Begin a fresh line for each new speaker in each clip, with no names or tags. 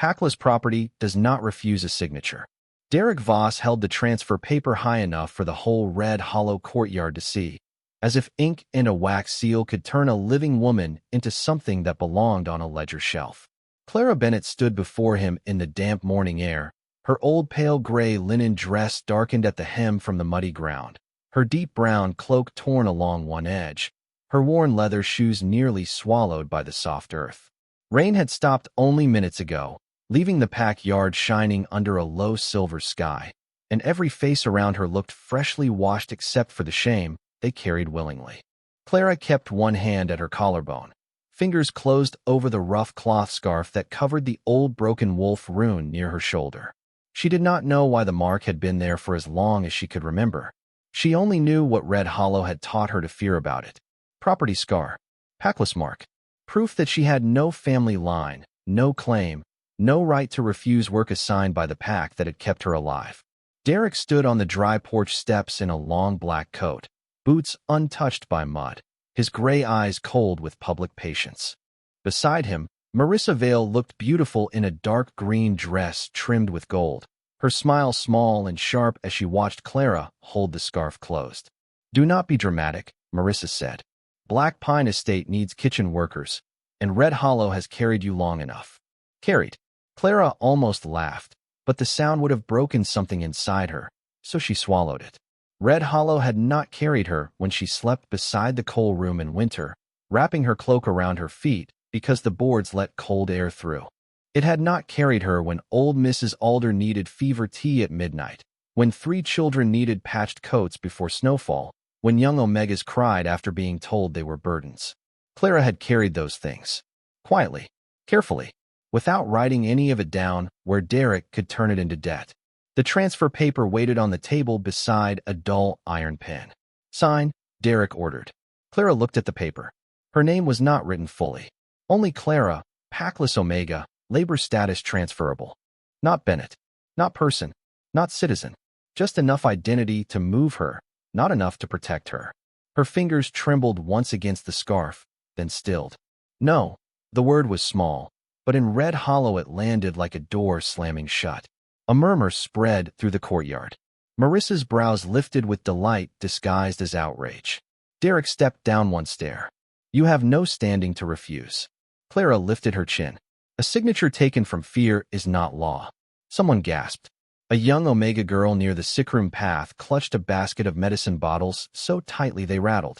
Packless property does not refuse a signature. Derek Voss held the transfer paper high enough for the whole red hollow courtyard to see, as if ink in a wax seal could turn a living woman into something that belonged on a ledger shelf. Clara Bennett stood before him in the damp morning air, her old pale gray linen dress darkened at the hem from the muddy ground, her deep brown cloak torn along one edge, her worn leather shoes nearly swallowed by the soft earth. Rain had stopped only minutes ago, leaving the pack yard shining under a low silver sky, and every face around her looked freshly washed except for the shame they carried willingly. Clara kept one hand at her collarbone, fingers closed over the rough cloth scarf that covered the old broken wolf rune near her shoulder. She did not know why the mark had been there for as long as she could remember. She only knew what Red Hollow had taught her to fear about it. Property scar. Packless mark. Proof that she had no family line, no claim, no right to refuse work assigned by the pack that had kept her alive. Derek stood on the dry porch steps in a long black coat, boots untouched by mud, his gray eyes cold with public patience. Beside him, Marissa Vale looked beautiful in a dark green dress trimmed with gold, her smile small and sharp as she watched Clara hold the scarf closed. "Do not be dramatic," Marissa said. "Black Pine Estate needs kitchen workers, and Red Hollow has carried you long enough." Carried. Clara almost laughed, but the sound would have broken something inside her, so she swallowed it. Red Hollow had not carried her when she slept beside the coal room in winter, wrapping her cloak around her feet because the boards let cold air through. It had not carried her when old Mrs. Alder needed fever tea at midnight, when 3 children needed patched coats before snowfall, when young Omegas cried after being told they were burdens. Clara had carried those things. Quietly, carefully, without writing any of it down where Derek could turn it into debt. The transfer paper waited on the table beside a dull iron pen. "Sign," Derek ordered. Clara looked at the paper. Her name was not written fully. Only Clara, Packless Omega, labor status transferable. Not Bennett. Not person. Not citizen. Just enough identity to move her, not enough to protect her. Her fingers trembled once against the scarf, then stilled. No, the word was small, but in Red Hollow it landed like a door slamming shut. A murmur spread through the courtyard. Marissa's brows lifted with delight disguised as outrage. Derek stepped down one stair. "You have no standing to refuse." Clara lifted her chin. "A signature taken from fear is not law." Someone gasped. A young Omega girl near the sickroom path clutched a basket of medicine bottles so tightly they rattled.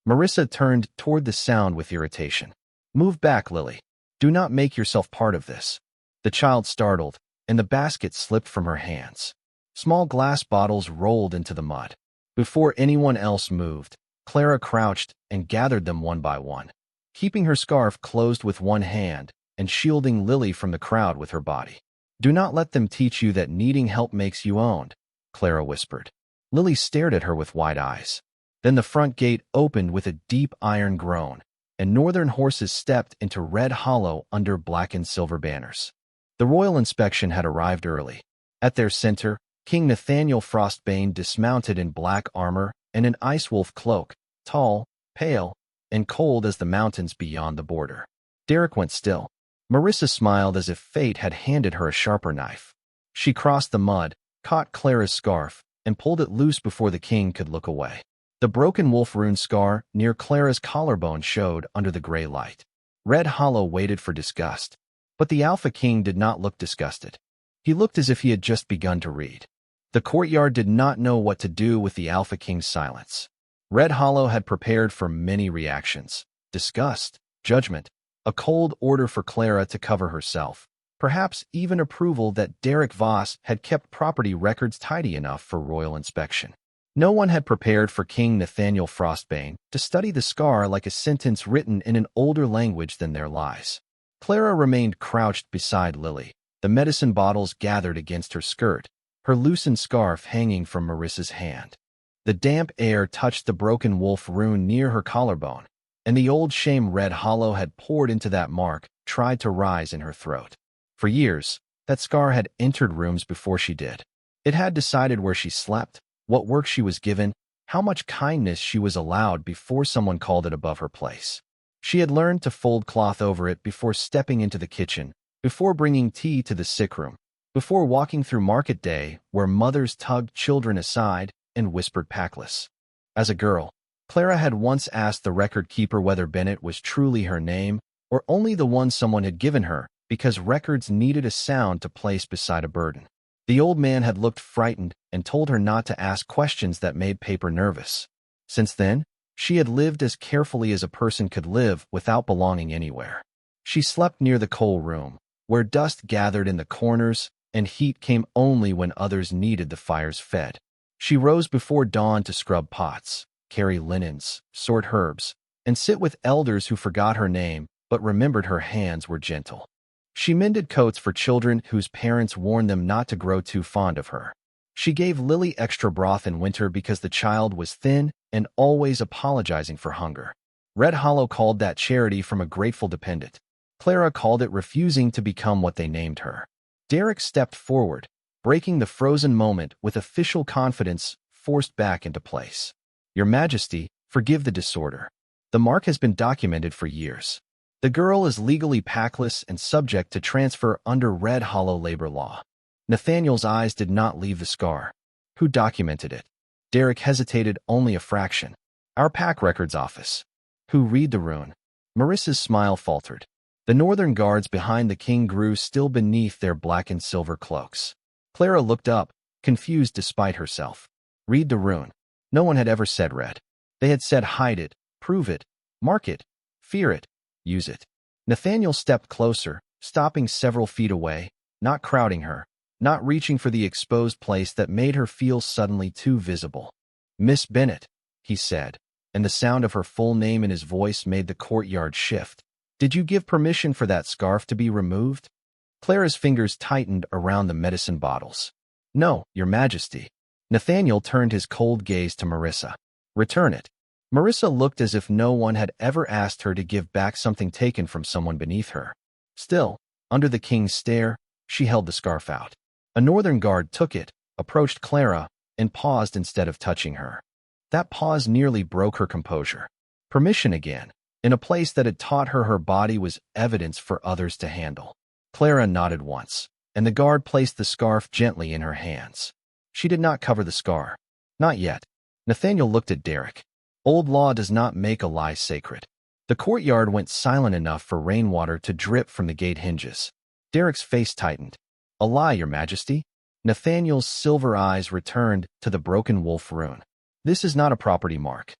Marissa turned toward the sound with irritation. "Move back, Lily. Do not make yourself part of this." The child startled, and the basket slipped from her hands. Small glass bottles rolled into the mud. Before anyone else moved, Clara crouched and gathered them one by one, keeping her scarf closed with one hand and shielding Lily from the crowd with her body. "Do not let them teach you that needing help makes you owned," Clara whispered. Lily stared at her with wide eyes. Then the front gate opened with a deep iron groan, and northern horses stepped into Red Hollow under black and silver banners. The royal inspection had arrived early. At their center, King Nathaniel Frostbane dismounted in black armor and an ice wolf cloak, tall, pale, and cold as the mountains beyond the border. Derek went still. Marissa smiled as if fate had handed her a sharper knife. She crossed the mud, caught Clara's scarf, and pulled it loose before the king could look away. The broken wolf rune scar near Clara's collarbone showed under the gray light. Red Hollow waited for disgust, but the Alpha King did not look disgusted. He looked as if he had just begun to read. The courtyard did not know what to do with the Alpha King's silence. Red Hollow had prepared for many reactions: disgust, judgment, a cold order for Clara to cover herself, perhaps even approval that Derek Voss had kept property records tidy enough for royal inspection. No one had prepared for King Nathaniel Frostbane to study the scar like a sentence written in an older language than their lies. Clara remained crouched beside Lily, the medicine bottles gathered against her skirt, her loosened scarf hanging from Marissa's hand. The damp air touched the broken wolf rune near her collarbone, and the old shame Red Hollow had poured into that mark tried to rise in her throat. For years, that scar had entered rooms before she did. It had decided where she slept, what work she was given, how much kindness she was allowed before someone called it above her place. She had learned to fold cloth over it before stepping into the kitchen, before bringing tea to the sick room, before walking through market day where mothers tugged children aside and whispered Packless. As a girl, Clara had once asked the record keeper whether Bennett was truly her name or only the one someone had given her because records needed a sound to place beside a burden. The old man had looked frightened and told her not to ask questions that made paper nervous. Since then, she had lived as carefully as a person could live without belonging anywhere. She slept near the coal room, where dust gathered in the corners and heat came only when others needed the fires fed. She rose before dawn to scrub pots, carry linens, sort herbs, and sit with elders who forgot her name but remembered her hands were gentle. She mended coats for children whose parents warned them not to grow too fond of her. She gave Lily extra broth in winter because the child was thin and always apologizing for hunger. Red Hollow called that charity from a grateful dependent. Clara called it refusing to become what they named her. Derek stepped forward, breaking the frozen moment with official confidence forced back into place. Your Majesty, forgive the disorder. The mark has been documented for years. The girl is legally packless and subject to transfer under Red Hollow labor law. Nathaniel's eyes did not leave the scar. Who documented it? Derek hesitated only a fraction. Our pack records office. Who read the rune? Marissa's smile faltered. The northern guards behind the king grew still beneath their black and silver cloaks. Clara looked up, confused despite herself. Read the rune. No one had ever said read. They had said hide it, prove it, mark it, fear it, use it. Nathaniel stepped closer, stopping several feet away, not crowding her, not reaching for the exposed place that made her feel suddenly too visible. Miss Bennett, he said, and the sound of her full name in his voice made the courtyard shift. Did you give permission for that scarf to be removed? Clara's fingers tightened around the medicine bottles. No, Your Majesty. Nathaniel turned his cold gaze to Marissa. Return it. Marissa looked as if no one had ever asked her to give back something taken from someone beneath her. Still, under the king's stare, she held the scarf out. A northern guard took it, approached Clara, and paused instead of touching her. That pause nearly broke her composure. Permission again, in a place that had taught her body was evidence for others to handle. Clara nodded once, and the guard placed the scarf gently in her hands. She did not cover the scar. Not yet. Nathaniel looked at Derek. Old law does not make a lie sacred. The courtyard went silent enough for rainwater to drip from the gate hinges. Derek's face tightened. A lie, Your Majesty? Nathaniel's silver eyes returned to the broken wolf rune. This is not a property mark.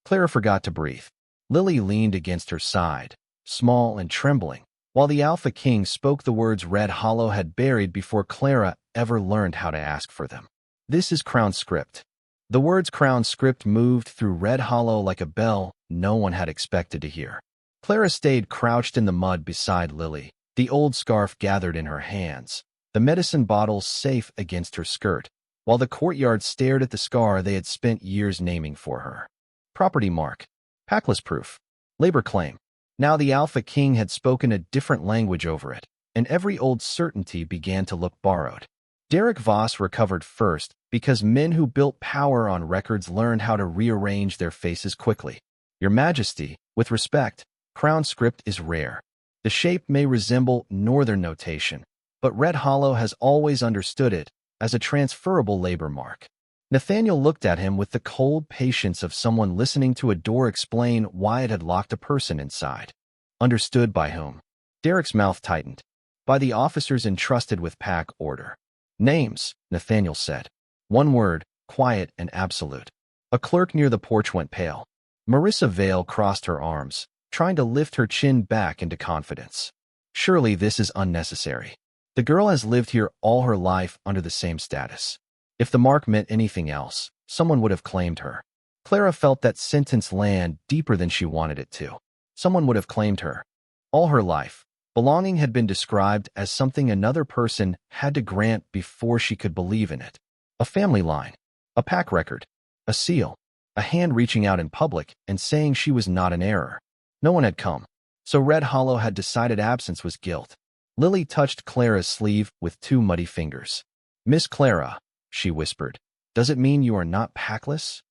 Clara forgot to breathe. Lily leaned against her side, small and trembling, while the Alpha King spoke the words Red Hollow had buried before Clara ever learned how to ask for them. This is Crown script. The words Crown script moved through Red Hollow like a bell no one had expected to hear. Clara stayed crouched in the mud beside Lily, the old scarf gathered in her hands, the medicine bottle safe against her skirt, while the courtyard stared at the scar they had spent years naming for her. Property mark. Packless proof. Labor claim. Now the Alpha King had spoken a different language over it, and every old certainty began to look borrowed. Derek Voss recovered first because men who built power on records learned how to rearrange their faces quickly. Your Majesty, with respect, Crown script is rare. The shape may resemble Northern notation, but Red Hollow has always understood it as a transferable labor mark. Nathaniel looked at him with the cold patience of someone listening to a door explain why it had locked a person inside. Understood by whom? Derek's mouth tightened. By the officers entrusted with pack order. Names, Nathaniel said. One word, quiet and absolute. A clerk near the porch went pale. Marissa Vale crossed her arms, trying to lift her chin back into confidence. Surely this is unnecessary. The girl has lived here all her life under the same status. If the mark meant anything else, someone would have claimed her. Clara felt that sentence land deeper than she wanted it to. Someone would have claimed her. All her life, belonging had been described as something another person had to grant before she could believe in it. A family line, a pack record, a seal, a hand reaching out in public and saying she was not an error. No one had come, so Red Hollow had decided absence was guilt. Lily touched Clara's sleeve with two muddy fingers. Miss Clara, she whispered, does it mean you are not packless?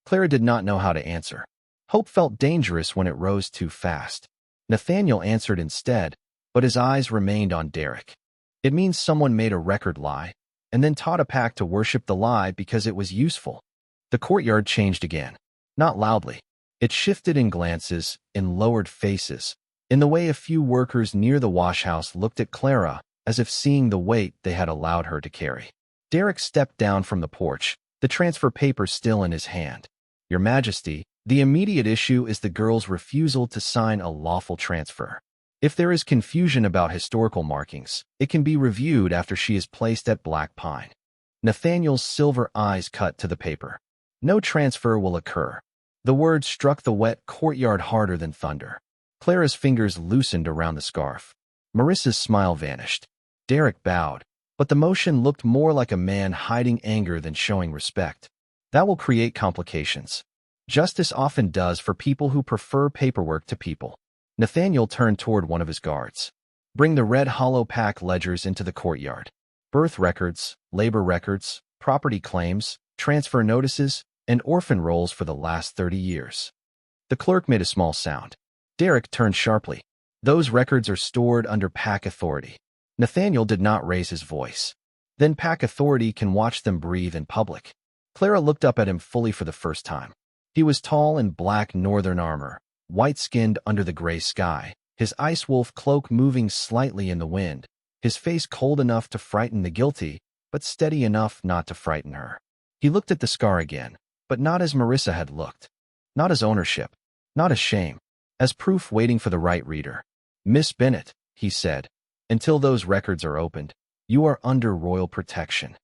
Clara did not know how to answer. Hope felt dangerous when it rose too fast. Nathaniel answered instead, but his eyes remained on Derek. It means someone made a record lie, and then taught a pack to worship the lie because it was useful. The courtyard changed again. Not loudly. It shifted in glances, in lowered faces, in the way a few workers near the washhouse looked at Clara, as if seeing the weight they had allowed her to carry. Derek stepped down from the porch, the transfer paper still in his hand. Your Majesty, the immediate issue is the girl's refusal to sign a lawful transfer. If there is confusion about historical markings, it can be reviewed after she is placed at Black Pine. Nathaniel's silver eyes cut to the paper. No transfer will occur. The word struck the wet courtyard harder than thunder. Clara's fingers loosened around the scarf. Marissa's smile vanished. Derek bowed, but the motion looked more like a man hiding anger than showing respect. That will create complications. Justice often does for people who prefer paperwork to people. Nathaniel turned toward one of his guards. Bring the red hollow pack ledgers into the courtyard. Birth records, labor records, property claims, transfer notices, and orphan rolls for the last 30 years. The clerk made a small sound. Derek turned sharply. Those records are stored under pack authority. Nathaniel did not raise his voice. Then pack authority can watch them breathe in public. Clara looked up at him fully for the first time. He was tall in black northern armor, white-skinned under the gray sky, his ice wolf cloak moving slightly in the wind, his face cold enough to frighten the guilty, but steady enough not to frighten her. He looked at the scar again, but not as Marissa had looked. Not as ownership, not as shame, as proof waiting for the right reader. Miss Bennet, he said, until those records are opened, you are under royal protection.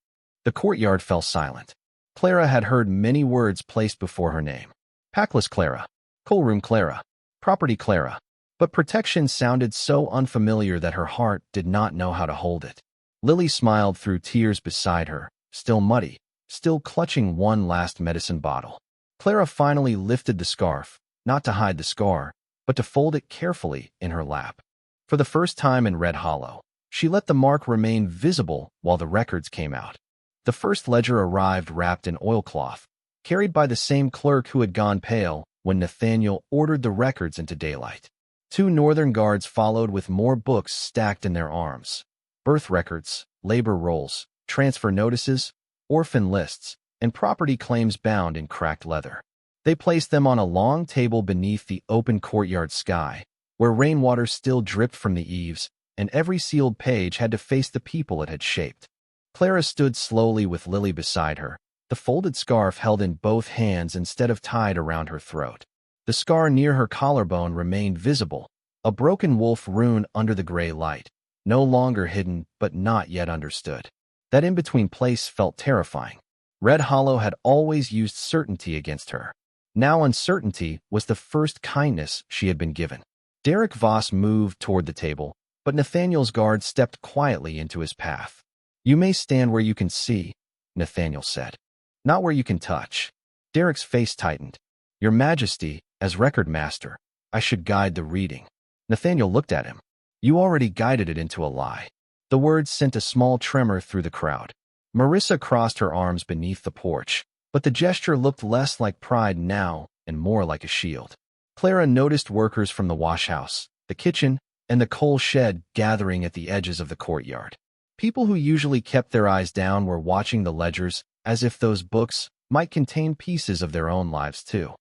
The courtyard fell silent. Clara had heard many words placed before her name. Packless Clara, coal room Clara, property Clara, but protection sounded so unfamiliar that her heart did not know how to hold it. Lily smiled through tears beside her, still muddy, still clutching one last medicine bottle. Clara finally lifted the scarf, not to hide the scar, but to fold it carefully in her lap. For the first time in Red Hollow, she let the mark remain visible while the records came out. The first ledger arrived wrapped in oilcloth, carried by the same clerk who had gone pale when Nathaniel ordered the records into daylight. 2 northern guards followed with more books stacked in their arms. Birth records, labor rolls, transfer notices, orphan lists, and property claims bound in cracked leather. They placed them on a long table beneath the open courtyard sky, where rainwater still dripped from the eaves, and every sealed page had to face the people it had shaped. Clara stood slowly with Lily beside her, the folded scarf held in both hands instead of tied around her throat. The scar near her collarbone remained visible, a broken wolf rune under the gray light, no longer hidden but not yet understood. That in-between place felt terrifying. Red Hollow had always used certainty against her. Now uncertainty was the first kindness she had been given. Derek Voss moved toward the table, but Nathaniel's guard stepped quietly into his path. You may stand where you can see, Nathaniel said. Not where you can touch. Derek's face tightened. Your Majesty, as record master, I should guide the reading. Nathaniel looked at him. You already guided it into a lie. The words sent a small tremor through the crowd. Marissa crossed her arms beneath the porch, but the gesture looked less like pride now and more like a shield. Clara noticed workers from the washhouse, the kitchen, and the coal shed gathering at the edges of the courtyard. People who usually kept their eyes down were watching the ledgers as if those books might contain pieces of their own lives too.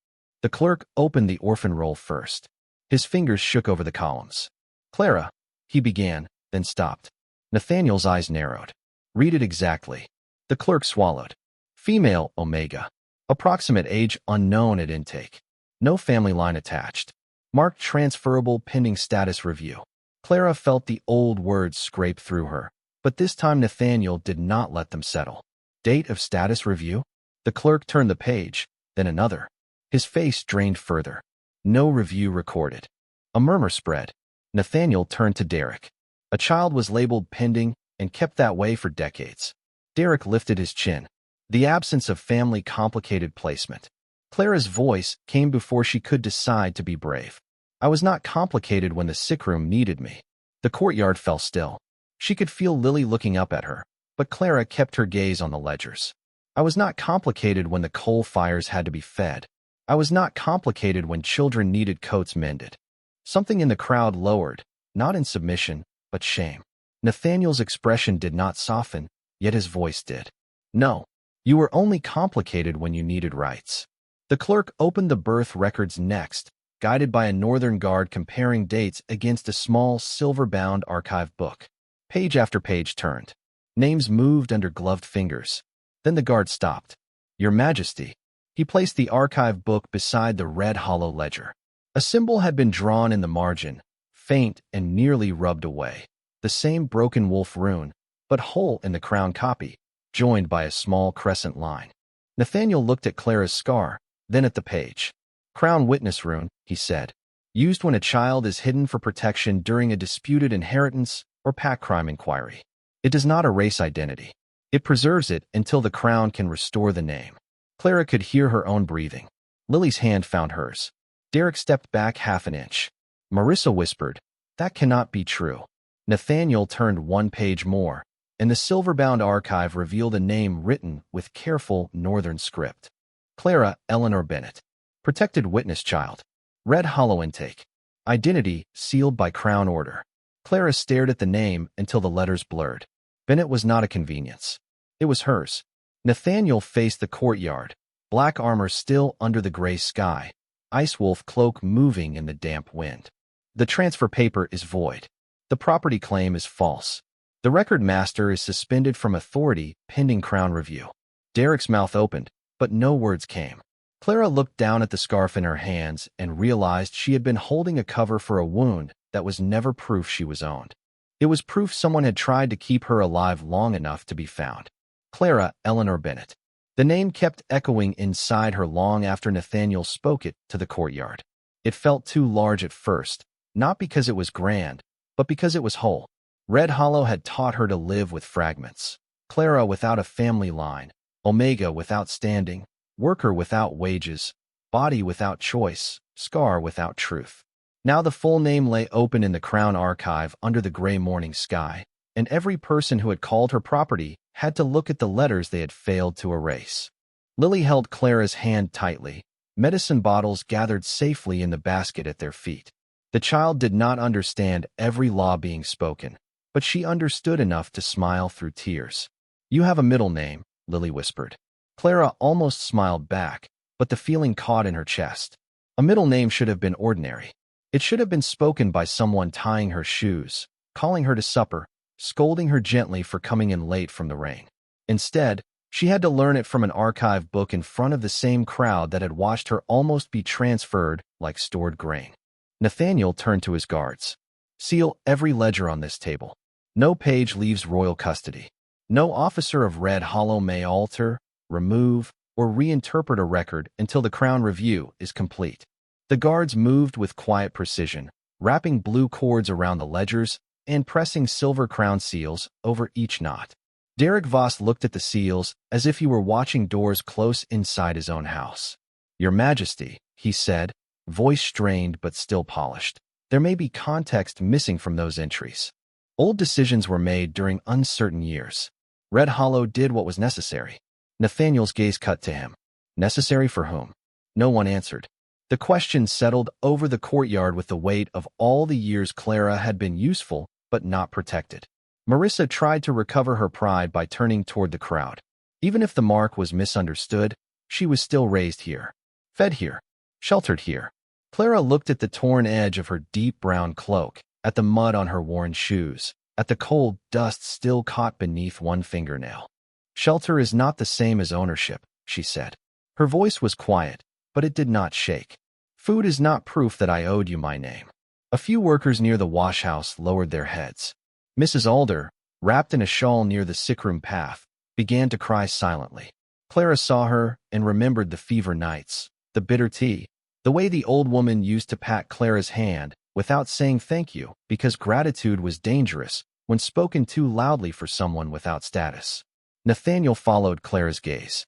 The clerk opened the orphan roll first. His fingers shook over the columns. Clara, he began, then stopped. Nathaniel's eyes narrowed. Read it exactly. The clerk swallowed. Female, Omega. Approximate age unknown at intake. No family line attached. Marked transferable pending status review. Clara felt the old words scrape through her, but this time Nathaniel did not let them settle. Date of status review? The clerk turned the page, then another. His face drained further. No review recorded. A murmur spread. Nathaniel turned to Derek. A child was labeled pending and kept that way for decades. Derek lifted his chin. The absence of family complicated placement. Clara's voice came before she could decide to be brave. I was not complicated when the sick room needed me. The courtyard fell still. She could feel Lily looking up at her, but Clara kept her gaze on the ledgers. I was not complicated when the coal fires had to be fed. I was not complicated when children needed coats mended. Something in the crowd lowered, not in submission, but shame. Nathaniel's expression did not soften, yet his voice did. No, you were only complicated when you needed rights. The clerk opened the birth records next, guided by a Northern guard comparing dates against a small, silver-bound archive book. Page after page turned. Names moved under gloved fingers. Then the guard stopped. Your Majesty. He placed the archive book beside the red hollow ledger. A symbol had been drawn in the margin, faint and nearly rubbed away. The same broken wolf rune, but whole in the crown copy, joined by a small crescent line. Nathaniel looked at Clara's scar, then at the page. Crown Witness Rune, he said, used when a child is hidden for protection during a disputed inheritance or pact crime inquiry. It does not erase identity. It preserves it until the crown can restore the name. Clara could hear her own breathing. Lily's hand found hers. Derek stepped back half an inch. Marissa whispered, that cannot be true. Nathaniel turned one page more, and the silver-bound archive revealed a name written with careful Northern script. Clara Eleanor Bennett. Protected witness child. Red hollow intake. Identity sealed by crown order. Clara stared at the name until the letters blurred. Bennett was not a convenience. It was hers. Nathaniel faced the courtyard, black armor still under the gray sky, ice wolf cloak moving in the damp wind. The transfer paper is void. The property claim is false. The record master is suspended from authority pending crown review. Derek's mouth opened, but no words came. Clara looked down at the scarf in her hands and realized she had been holding a cover for a wound that was never proof she was owned. It was proof someone had tried to keep her alive long enough to be found. Clara Eleanor Bennett. The name kept echoing inside her long after Nathaniel spoke it to the courtyard. It felt too large at first, not because it was grand, but because it was whole. Red Hollow had taught her to live with fragments. Clara without a family line, Omega without standing, worker without wages, body without choice, scar without truth. Now the full name lay open in the Crown archive under the gray morning sky, and every person who had called her property had to look at the letters they had failed to erase. Lily held Clara's hand tightly, medicine bottles gathered safely in the basket at their feet. The child did not understand every law being spoken, but she understood enough to smile through tears. You have a middle name, Lily whispered. Clara almost smiled back, but the feeling caught in her chest. A middle name should have been ordinary. It should have been spoken by someone tying her shoes, calling her to supper, scolding her gently for coming in late from the rain. Instead, she had to learn it from an archive book in front of the same crowd that had watched her almost be transferred like stored grain. Nathaniel turned to his guards. Seal every ledger on this table. No page leaves royal custody. No officer of Red Hollow may alter, remove, or reinterpret a record until the Crown review is complete. The guards moved with quiet precision, wrapping blue cords around the ledgers and pressing silver crown seals over each knot. Derek Voss looked at the seals as if he were watching doors close inside his own house. Your Majesty, he said, voice strained but still polished. There may be context missing from those entries. Old decisions were made during uncertain years. Red Hollow did what was necessary. Nathaniel's gaze cut to him. Necessary for whom? No one answered. The question settled over the courtyard with the weight of all the years Clara had been useful but not protected. Marissa tried to recover her pride by turning toward the crowd. Even if the mark was misunderstood, she was still raised here, fed here, sheltered here. Clara looked at the torn edge of her deep brown cloak, at the mud on her worn shoes, at the cold dust still caught beneath one fingernail. Shelter is not the same as ownership, she said. Her voice was quiet, but it did not shake. Food is not proof that I owed you my name. A few workers near the washhouse lowered their heads. Mrs. Alder, wrapped in a shawl near the sickroom path, began to cry silently. Clara saw her and remembered the fever nights, the bitter tea, the way the old woman used to pat Clara's hand without saying thank you because gratitude was dangerous when spoken too loudly for someone without status. Nathaniel followed Clara's gaze.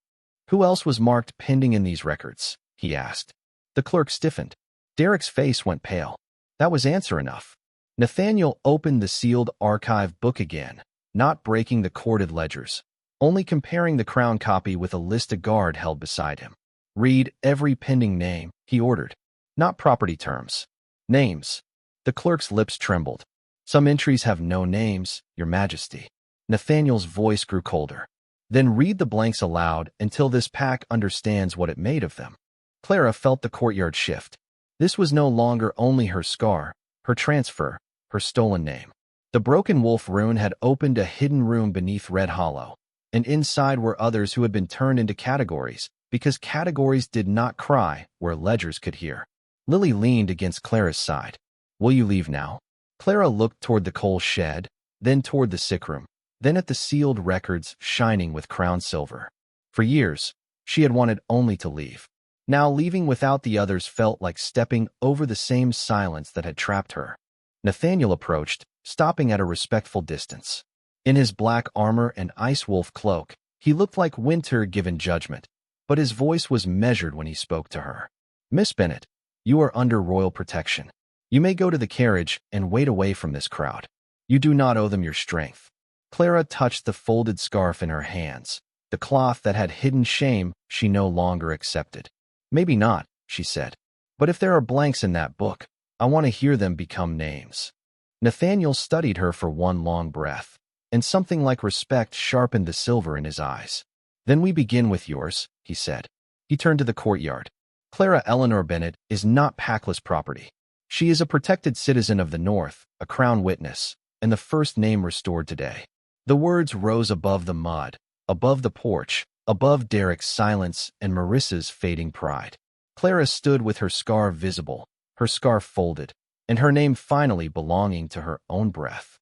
Who else was marked pending in these records? He asked. The clerk stiffened. Derek's face went pale. That was answer enough. Nathaniel opened the sealed archive book again, not breaking the corded ledgers, only comparing the crown copy with a list a guard held beside him. Read every pending name, he ordered. Not property terms. Names. The clerk's lips trembled. Some entries have no names, Your Majesty. Nathaniel's voice grew colder. Then read the blanks aloud until this pack understands what it made of them. Clara felt the courtyard shift. This was no longer only her scar, her transfer, her stolen name. The Broken Wolf rune had opened a hidden room beneath Red Hollow, and inside were others who had been turned into categories, because categories did not cry where ledgers could hear. Lily leaned against Clara's side. Will you leave now? Clara looked toward the coal shed, then toward the sick room, then at the sealed records shining with crown silver. For years, she had wanted only to leave. Now leaving without the others felt like stepping over the same silence that had trapped her. Nathaniel approached, stopping at a respectful distance. In his black armor and ice wolf cloak, he looked like winter given judgment, but his voice was measured when he spoke to her. Miss Bennet, you are under royal protection. You may go to the carriage and wait away from this crowd. You do not owe them your strength. Clara touched the folded scarf in her hands. The cloth that had hidden shame she no longer accepted. Maybe not, she said. But if there are blanks in that book, I want to hear them become names. Nathaniel studied her for one long breath, and something like respect sharpened the silver in his eyes. Then we begin with yours, he said. He turned to the courtyard. Clara Eleanor Bennet is not Packless property. She is a protected citizen of the North, a Crown Witness, and the first name restored today. The words rose above the mud, above the porch, above Derek's silence and Marissa's fading pride. Clara stood with her scarf visible, her scarf folded, and her name finally belonging to her own breath.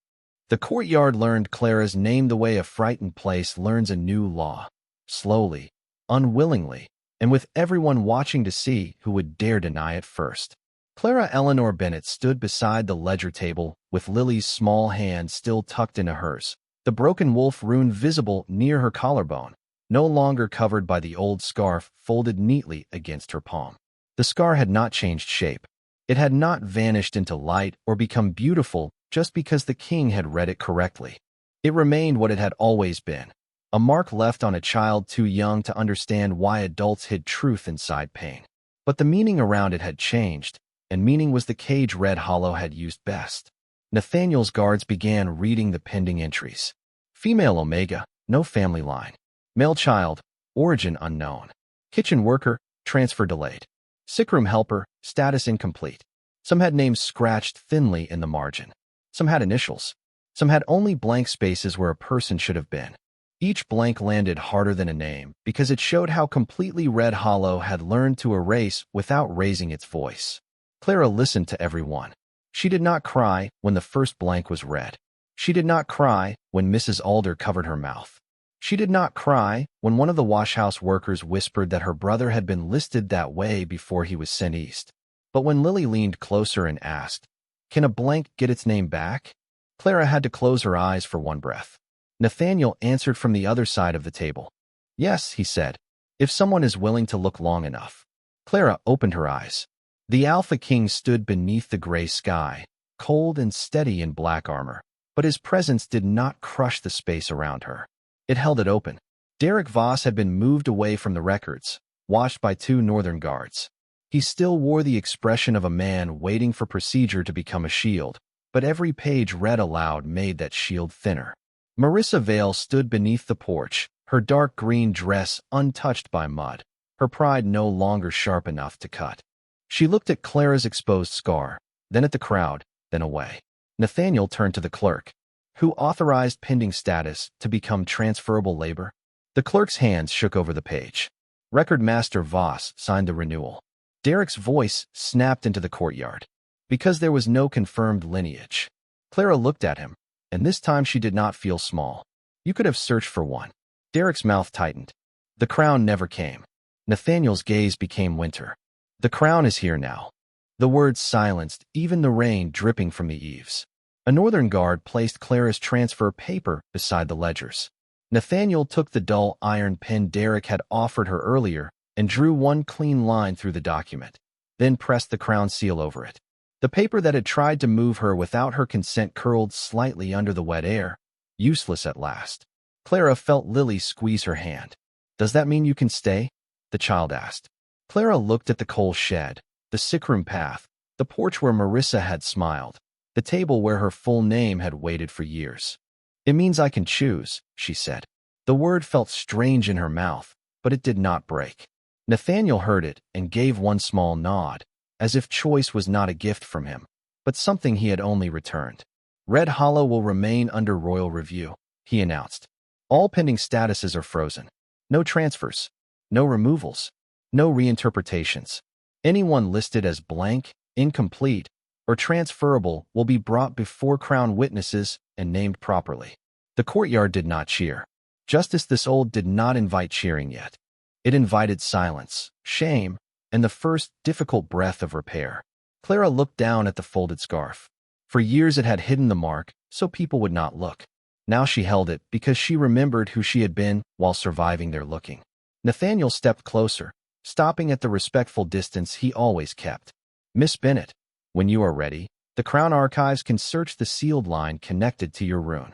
The courtyard learned Clara's name the way a frightened place learns a new law. Slowly, unwillingly, and with everyone watching to see who would dare deny it first. Clara Eleanor Bennet stood beside the ledger table with Lily's small hand still tucked into hers, the Broken Wolf rune visible near her collarbone, no longer covered by the old scarf folded neatly against her palm. The scar had not changed shape. It had not vanished into light or become beautiful just because the king had read it correctly. It remained what it had always been, a mark left on a child too young to understand why adults hid truth inside pain. But the meaning around it had changed, and meaning was the cage Red Hollow had used best. Nathaniel's guards began reading the pending entries. Female Omega, no family line. Male child, origin unknown. Kitchen worker, transfer delayed. Sickroom helper, status incomplete. Some had names scratched thinly in the margin. Some had initials. Some had only blank spaces where a person should have been. Each blank landed harder than a name because it showed how completely Red Hollow had learned to erase without raising its voice. Clara listened to everyone. She did not cry when the first blank was read. She did not cry when Mrs. Alder covered her mouth. She did not cry when one of the washhouse workers whispered that her brother had been listed that way before he was sent east. But when Lily leaned closer and asked, "Can a blank get its name back?" Clara had to close her eyes for one breath. Nathaniel answered from the other side of the table. "Yes," he said, "if someone is willing to look long enough." Clara opened her eyes. The Alpha King stood beneath the gray sky, cold and steady in black armor, but his presence did not crush the space around her. It held it open. Derek Voss had been moved away from the records, watched by two northern guards. He still wore the expression of a man waiting for procedure to become a shield, but every page read aloud made that shield thinner. Marissa Vale stood beneath the porch, her dark green dress untouched by mud, her pride no longer sharp enough to cut. She looked at Clara's exposed scar, then at the crowd, then away. Nathaniel turned to the clerk. Who authorized pending status to become transferable labor? The clerk's hands shook over the page. Record Master Voss signed the renewal. Derek's voice snapped into the courtyard. Because there was no confirmed lineage. Clara looked at him, and this time she did not feel small. You could have searched for one. Derek's mouth tightened. The crown never came. Nathaniel's gaze became winter. The crown is here now. The words silenced, even the rain dripping from the eaves. A northern guard placed Clara's transfer paper beside the ledgers. Nathaniel took the dull iron pen Derek had offered her earlier and drew one clean line through the document, then pressed the crown seal over it. The paper that had tried to move her without her consent curled slightly under the wet air, useless at last. Clara felt Lily squeeze her hand. "Does that mean you can stay?" the child asked. Clara looked at the coal shed, the sickroom path, the porch where Marissa had smiled. the table where her full name had waited for years. It means I can choose, she said. The word felt strange in her mouth, but it did not break. Nathaniel heard it and gave one small nod, as if choice was not a gift from him, but something he had only returned. Red Hollow will remain under royal review, he announced. All pending statuses are frozen. No transfers, no removals, no reinterpretations. Anyone listed as blank, incomplete, or transferable will be brought before Crown witnesses and named properly. The courtyard did not cheer. Justice this old did not invite cheering yet. It invited silence, shame, and the first difficult breath of repair. Clara looked down at the folded scarf. For years it had hidden the mark, so people would not look. Now she held it because she remembered who she had been while surviving their looking. Nathaniel stepped closer, stopping at the respectful distance he always kept. Miss Bennet, when you are ready, the Crown Archives can search the sealed line connected to your rune.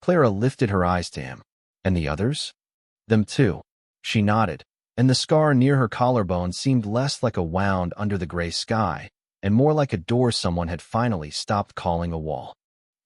Clara lifted her eyes to him. And the others? Them too. She nodded, and the scar near her collarbone seemed less like a wound under the gray sky and more like a door someone had finally stopped calling a wall.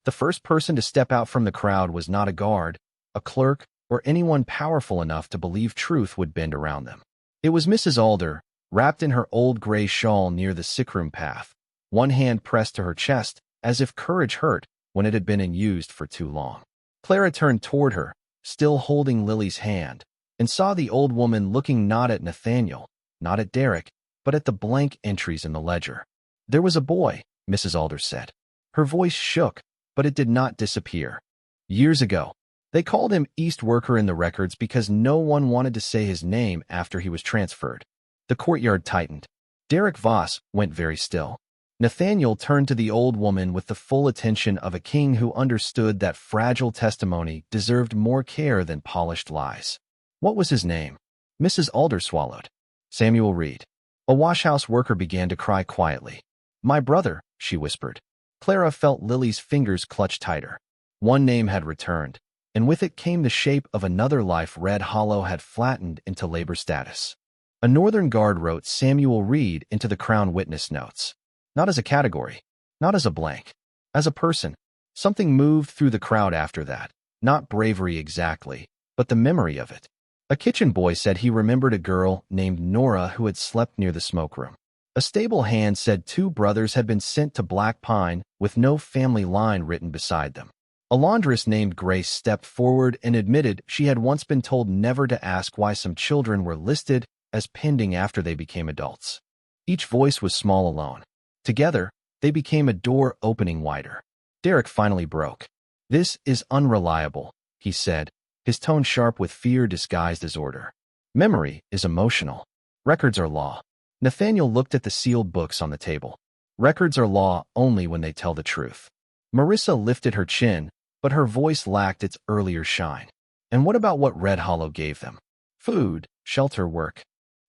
The first person to step out from the crowd was not a guard, a clerk, or anyone powerful enough to believe truth would bend around them. It was Mrs. Alder, wrapped in her old gray shawl near the sickroom path, one hand pressed to her chest as if courage hurt when it had been used for too long. Clara turned toward her, still holding Lily's hand, and saw the old woman looking not at Nathaniel, not at Derek, but at the blank entries in the ledger. There was a boy, Mrs. Alder said. Her voice shook, but it did not disappear. Years ago, they called him East Worker in the records because no one wanted to say his name after he was transferred. The courtyard tightened. Derek Voss went very still. Nathaniel turned to the old woman with the full attention of a king who understood that fragile testimony deserved more care than polished lies. What was his name? Mrs. Alder swallowed. Samuel Reed. A washhouse worker began to cry quietly. My brother, she whispered. Clara felt Lily's fingers clutch tighter. One name had returned, and with it came the shape of another life Red Hollow had flattened into labor status. A northern guard wrote Samuel Reed into the Crown Witness notes. Not as a category, not as a blank. As a person, something moved through the crowd after that. Not bravery exactly, but the memory of it. A kitchen boy said he remembered a girl named Nora who had slept near the smokeroom. A stable hand said 2 brothers had been sent to Black Pine with no family line written beside them. A laundress named Grace stepped forward and admitted she had once been told never to ask why some children were listed as pending after they became adults. Each voice was small alone. Together, they became a door opening wider. Derek finally broke. This is unreliable, he said, his tone sharp with fear disguised as order. Memory is emotional. Records are law. Nathaniel looked at the sealed books on the table. Records are law only when they tell the truth. Marissa lifted her chin, but her voice lacked its earlier shine. And what about what Red Hollow gave them? Food, shelter, work.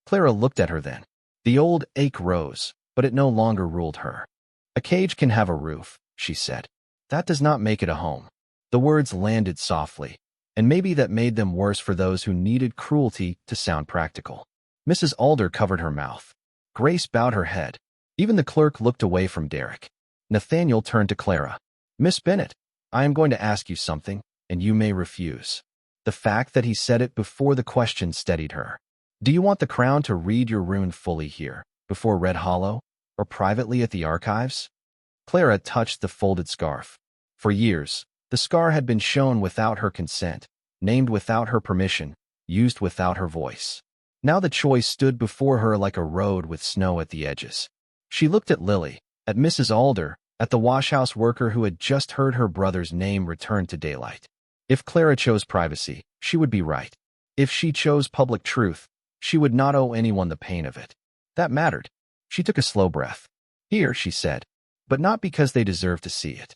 Clara looked at her then. The old ache rose, but it no longer ruled her. A cage can have a roof, she said. That does not make it a home. The words landed softly, and maybe that made them worse for those who needed cruelty to sound practical. Mrs. Alder covered her mouth. Grace bowed her head. Even the clerk looked away from Derek. Nathaniel turned to Clara. Miss Bennet, I am going to ask you something, and you may refuse. The fact that he said it before the question steadied her. Do you want the Crown to read your rune fully here, before Red Hollow, or privately at the archives? Clara touched the folded scarf. For years, the scar had been shown without her consent, named without her permission, used without her voice. Now the choice stood before her like a road with snow at the edges. She looked at Lily, at Mrs. Alder, at the washhouse worker who had just heard her brother's name return to daylight. If Clara chose privacy, she would be right. If she chose public truth, she would not owe anyone the pain of it. That mattered. She took a slow breath. Here, she said, but not because they deserved to see it.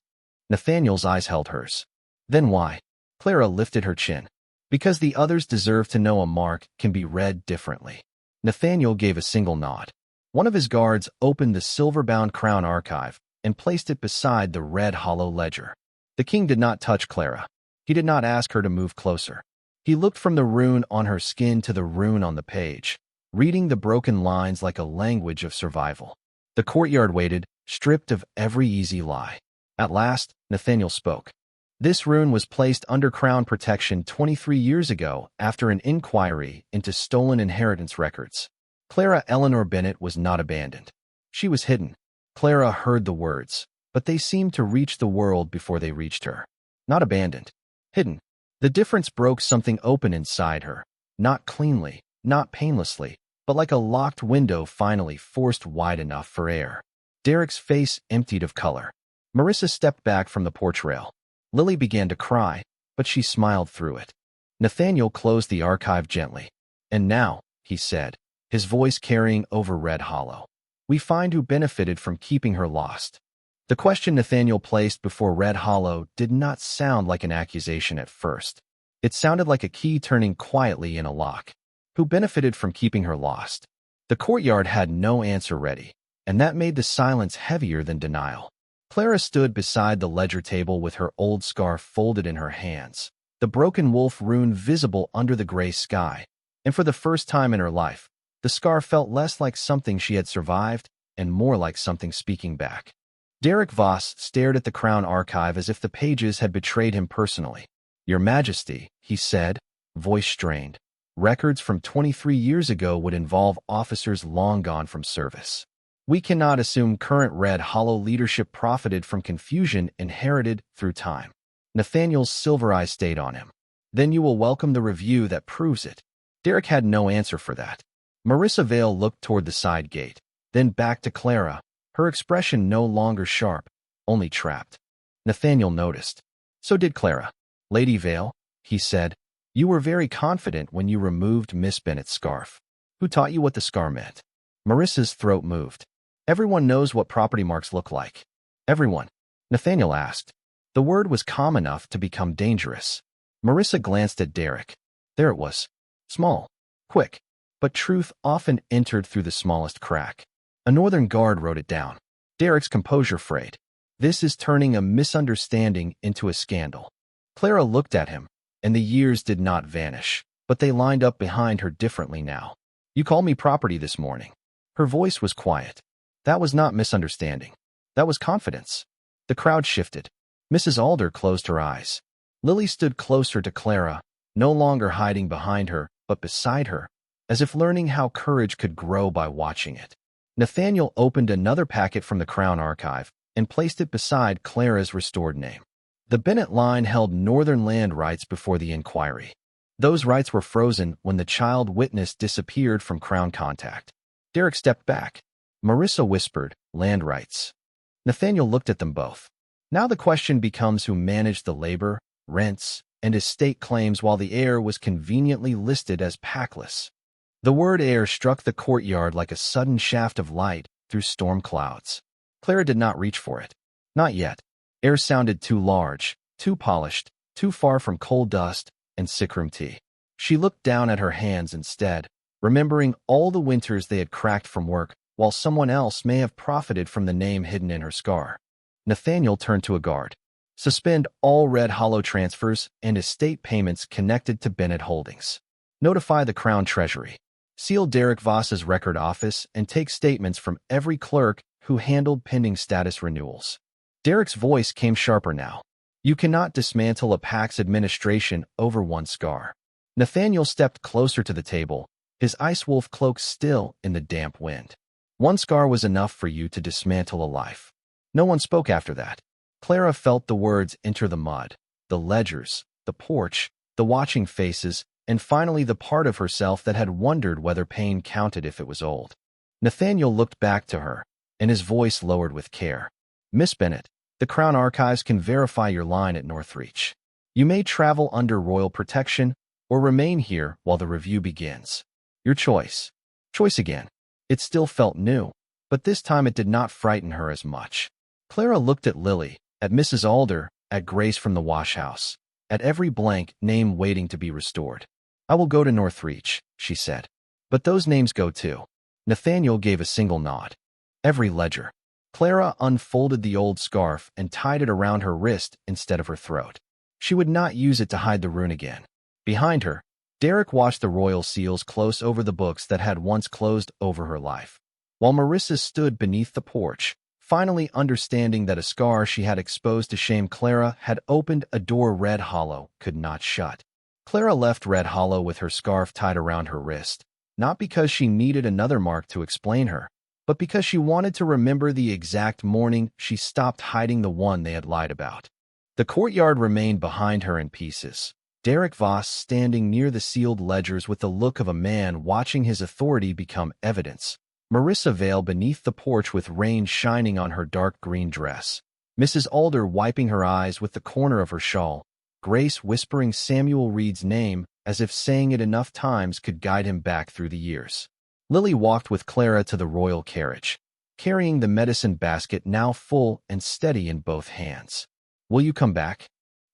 Nathaniel's eyes held hers. Then why? Clara lifted her chin. Because the others deserve to know a mark can be read differently. Nathaniel gave a single nod. One of his guards opened the silver-bound Crown archive and placed it beside the Red Hollow ledger. The king did not touch Clara. He did not ask her to move closer. He looked from the rune on her skin to the rune on the page, reading the broken lines like a language of survival. The courtyard waited, stripped of every easy lie. At last, Nathaniel spoke. This rune was placed under Crown protection 23 years ago after an inquiry into stolen inheritance records. Clara Eleanor Bennett was not abandoned. She was hidden. Clara heard the words, but they seemed to reach the world before they reached her. Not abandoned. Hidden. The difference broke something open inside her. Not cleanly, not painlessly, but like a locked window finally forced wide enough for air. Derek's face emptied of color. Marissa stepped back from the porch rail. Lily began to cry, but she smiled through it. Nathaniel closed the archive gently. And now, he said, his voice carrying over Red Hollow, we find who benefited from keeping her lost. The question Nathaniel placed before Red Hollow did not sound like an accusation at first. It sounded like a key turning quietly in a lock. Who benefited from keeping her lost? The courtyard had no answer ready, and that made the silence heavier than denial. Clara stood beside the ledger table with her old scarf folded in her hands, the broken wolf rune visible under the gray sky, and for the first time in her life, the scar felt less like something she had survived and more like something speaking back. Derek Voss stared at the Crown archive as if the pages had betrayed him personally. Your Majesty, he said, voice strained. Records from 23 years ago would involve officers long gone from service. We cannot assume current Red Hollow leadership profited from confusion inherited through time. Nathaniel's silver eye stayed on him. Then you will welcome the review that proves it. Derek had no answer for that. Marissa Vale looked toward the side gate, then back to Clara, her expression no longer sharp, only trapped. Nathaniel noticed. So did Clara. Lady Vale, he said, you were very confident when you removed Miss Bennett's scarf. Who taught you what the scar meant? Marissa's throat moved. Everyone knows what property marks look like. Everyone? Nathaniel asked. The word was calm enough to become dangerous. Marissa glanced at Derek. There it was. Small. Quick. But truth often entered through the smallest crack. A northern guard wrote it down. Derek's composure frayed. This is turning a misunderstanding into a scandal. Clara looked at him, and the years did not vanish, but they lined up behind her differently now. You called me property this morning. Her voice was quiet. That was not misunderstanding. That was confidence. The crowd shifted. Mrs. Alder closed her eyes. Lily stood closer to Clara, no longer hiding behind her, but beside her, as if learning how courage could grow by watching it. Nathaniel opened another packet from the Crown archive and placed it beside Clara's restored name. The Bennett line held northern land rights before the inquiry. Those rights were frozen when the child witness disappeared from Crown contact. Derek stepped back. Marissa whispered, land rights. Nathaniel looked at them both. Now the question becomes who managed the labor, rents, and estate claims while the heir was conveniently listed as Packless. The word heir struck the courtyard like a sudden shaft of light through storm clouds. Clara did not reach for it. Not yet. Heir sounded too large, too polished, too far from coal dust and sickroom tea. She looked down at her hands instead, remembering all the winters they had cracked from work, while someone else may have profited from the name hidden in her scar. Nathaniel turned to a guard. Suspend all Red Hollow transfers and estate payments connected to Bennett Holdings. Notify the Crown Treasury. Seal Derek Voss's record office and take statements from every clerk who handled pending status renewals. Derek's voice came sharper now. You cannot dismantle a PAC's administration over one scar. Nathaniel stepped closer to the table, his ice wolf cloak still in the damp wind. One scar was enough for you to dismantle a life. No one spoke after that. Clara felt the words enter the mud, the ledgers, the porch, the watching faces, and finally the part of herself that had wondered whether pain counted if it was old. Nathaniel looked back to her, and his voice lowered with care. Miss Bennett, the Crown Archives can verify your line at Northreach. You may travel under royal protection or remain here while the review begins. Your choice. Choice again. It still felt new, but this time it did not frighten her as much. Clara looked at Lily, at Mrs. Alder, at Grace from the washhouse, at every blank name waiting to be restored. I will go to Northreach, she said. But those names go too. Nathaniel gave a single nod. Every ledger. Clara unfolded the old scarf and tied it around her wrist instead of her throat. She would not use it to hide the rune again. Behind her, Derek watched the royal seals close over the books that had once closed over her life, while Marissa stood beneath the porch, Finally understanding that a scar she had exposed to shame Clara had opened a door Red Hollow could not shut. Clara left Red Hollow with her scarf tied around her wrist, not because she needed another mark to explain her, but because she wanted to remember the exact morning she stopped hiding the one they had lied about. The courtyard remained behind her in pieces. Derek Voss standing near the sealed ledgers with the look of a man watching his authority become evidence. Marissa Vale beneath the porch with rain shining on her dark green dress. Mrs. Alder wiping her eyes with the corner of her shawl. Grace whispering Samuel Reed's name as if saying it enough times could guide him back through the years. Lily walked with Clara to the royal carriage, carrying the medicine basket now full and steady in both hands. "Will you come back?"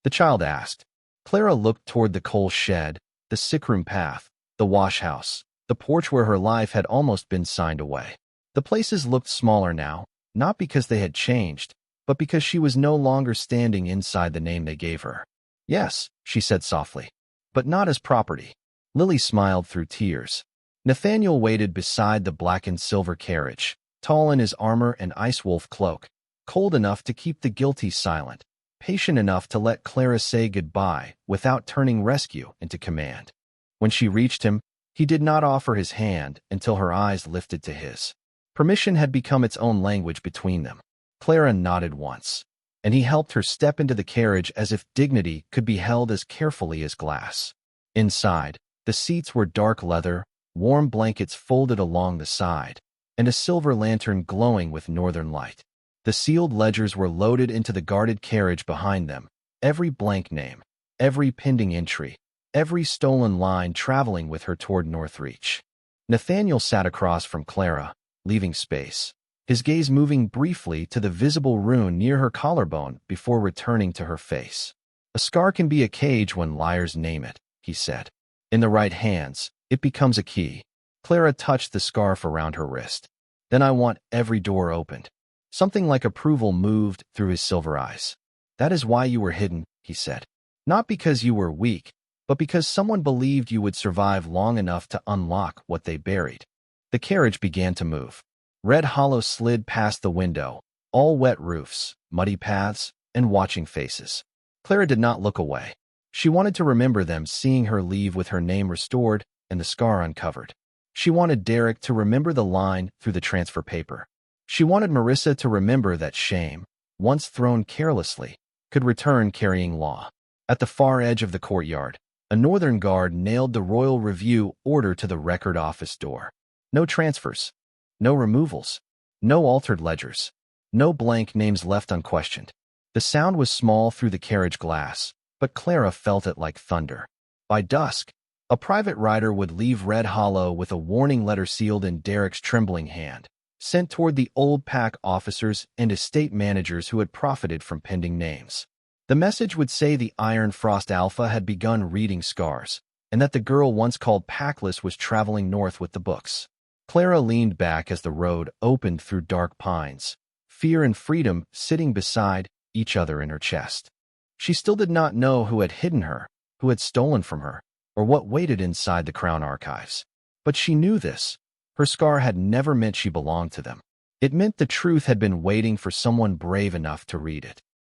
the child asked. Clara looked toward the coal shed, the sickroom path, the wash house, the porch where her life had almost been signed away. The places looked smaller now, not because they had changed, but because she was no longer standing inside the name they gave her. "Yes," she said softly, "but not as property." Lily smiled through tears. Nathaniel waited beside the blackened silver carriage, tall in his armor and ice wolf cloak, cold enough to keep the guilty silent, patient enough to let Clara say goodbye without turning rescue into command. When she reached him, he did not offer his hand until her eyes lifted to his. Permission had become its own language between them. Clara nodded once, and he helped her step into the carriage as if dignity could be held as carefully as glass. Inside, the seats were dark leather, warm blankets folded along the side, and a silver lantern glowing with northern light. The sealed ledgers were loaded into the guarded carriage behind them, every blank name, every pending entry, every stolen line traveling with her toward Northreach. Nathaniel sat across from Clara, leaving space, his gaze moving briefly to the visible rune near her collarbone before returning to her face. "A scar can be a cage when liars name it," he said. "In the right hands, it becomes a key." Clara touched the scarf around her wrist. "Then I want every door opened." Something like approval moved through his silver eyes. "That is why you were hidden," he said. "Not because you were weak, but because someone believed you would survive long enough to unlock what they buried." The carriage began to move. Red Hollow slid past the window, all wet roofs, muddy paths, and watching faces. Clara did not look away. She wanted to remember them seeing her leave with her name restored and the scar uncovered. She wanted Derek to remember the line through the transfer paper. She wanted Marissa to remember that shame, once thrown carelessly, could return carrying law. At the far edge of the courtyard, a northern guard nailed the Royal Review order to the record office door. No transfers, no removals, no altered ledgers, no blank names left unquestioned. The sound was small through the carriage glass, but Clara felt it like thunder. By dusk, a private rider would leave Red Hollow with a warning letter sealed in Derek's trembling hand, sent toward the old pack officers and estate managers who had profited from pending names. The message would say the Iron Frost Alpha had begun reading scars, and that the girl once called Packless was traveling north with the books. Clara leaned back as the road opened through dark pines, fear and freedom sitting beside each other in her chest. She still did not know who had hidden her, who had stolen from her, or what waited inside the Crown archives. But she knew this. Her scar had never meant she belonged to them. It meant the truth had been waiting for someone brave enough to read it.